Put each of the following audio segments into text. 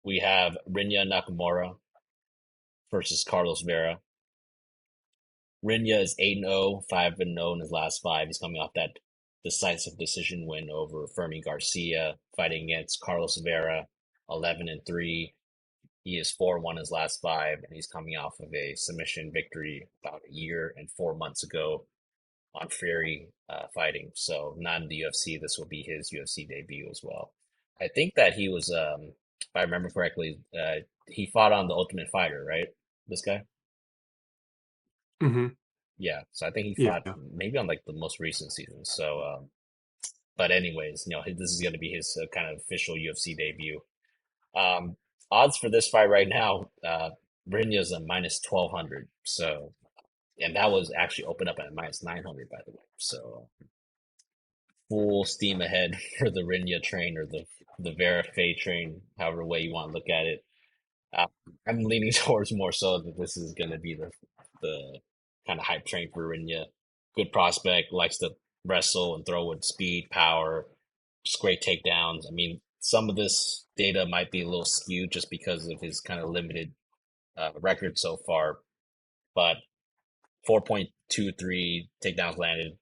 We have Rinya Nakamura versus Carlos Vera. Rinya is 8-0, 5-0 in his last five. He's coming off that decisive decision win over Fermi Garcia, fighting against Carlos Vera, 11-3. He is 4-1 his last five, and he's coming off of a submission victory about a year and 4 months ago on Fury fighting. So not in the UFC. This will be his UFC debut as well. I think that he was, if I remember correctly, he fought on the Ultimate Fighter, right? This guy? Hmm. Yeah. So I think he fought Yeah. maybe on like the most recent season. So, but anyways, this is going to be his kind of official UFC debut. Um, Odds for this fight right now, Brenya's a minus 1200. So, and that was actually opened up at minus 900, by the way. So, full steam ahead for the Rinya train or the Vera Fey train, however way you want to look at it. Uh, I'm leaning towards more so that this is going to be the kind of hype train for Rinya. Good prospect, likes to wrestle and throw with speed, power, just great takedowns. I mean, some of this data might be a little skewed just because of his kind of limited record so far, but 4.23 takedowns landed,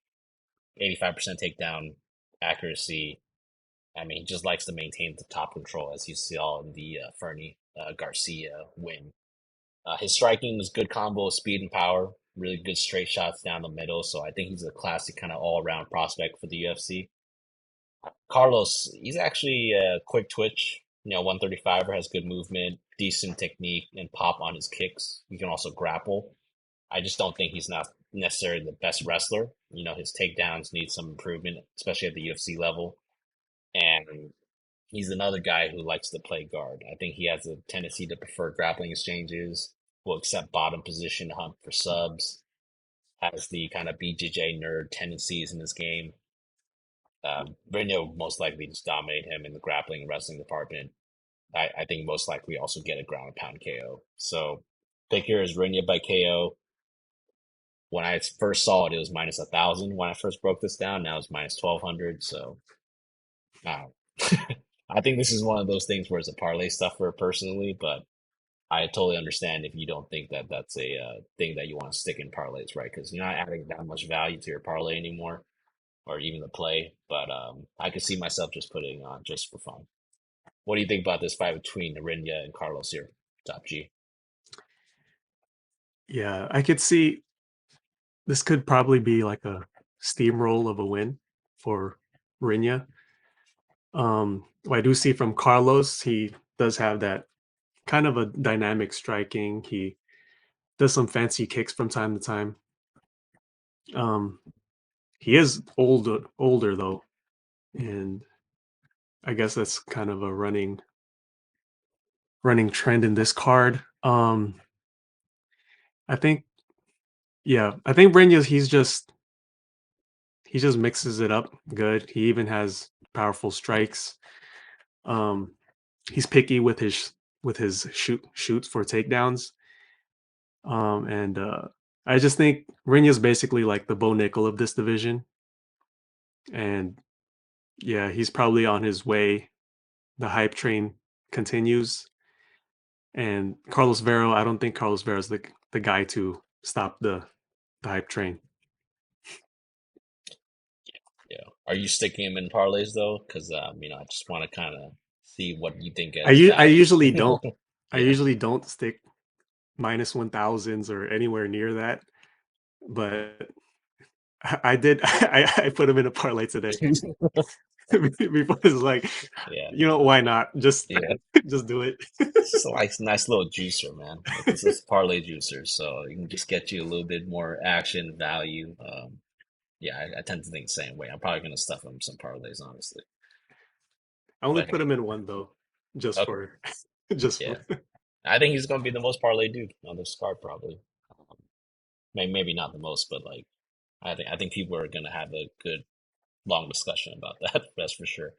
85% takedown accuracy. I mean, he just likes to maintain the top control, as you saw in the Fernie Garcia win. His striking is good combo of speed and power, really good straight shots down the middle. So I think he's a classic kind of all around prospect for the UFC. Carlos, he's actually a quick twitch, 135er, has good movement, decent technique, and pop on his kicks. He can also grapple. I just don't think he's not necessarily the best wrestler. His takedowns need some improvement, especially at the UFC level. And he's another guy who likes to play guard. I think he has a tendency to prefer grappling exchanges, will accept bottom position to hunt for subs, has the kind of BJJ nerd tendencies in his game. Breno most likely just dominate him in the grappling and wrestling department. I think most likely also get a ground and pound KO. So pick here is Rinya by KO. When I first saw it, it was minus 1,000 when I first broke this down. Now it's minus 1,200. So wow. I think this is one of those things where it's a parlay stuffer personally, but I totally understand if you don't think that that's a thing that you want to stick in parlays, right? Because you're not adding that much value to your parlay anymore, or even the play. But I could see myself just putting it on just for fun. What do you think about this fight between Rinya and Carlos here, Top G? Yeah. I could see this could probably be like a steamroll of a win for Rinya. What I do see from Carlos, he does have that kind of a dynamic striking. He does some fancy kicks from time to time. Um, he is older though, and I guess that's kind of a running trend in this card. I think, yeah, I think Brenya's he just mixes it up good. He even has powerful strikes. Um, he's picky with his shoots for takedowns. And I just think Rinya's basically like the Bo Nickel of this division. And yeah, he's probably on his way. The hype train continues. And Carlos Vera, I don't think Carlos Vera is the guy to stop the hype train. Yeah. Are you sticking him in parlays though? Because I just want to kind of see what you think I as I value. usually don't. I Yeah. usually don't stick minus 1,000s or anywhere near that. But I did. I put him in a parlay today. Before it's like, Yeah. why not? Just Yeah. just do it. It's just a nice little juicer, man. It's a parlay juicer, so you can just get you a little bit more action value. Yeah, I tend to think the same way. I'm probably gonna stuff him some parlays, honestly. I only But put hey, him in one though, just okay, for just yeah, for. I think he's gonna be the most parlay dude on this card, probably. Um, maybe not the most, but like I think people are gonna have a good long discussion about that. That's for sure.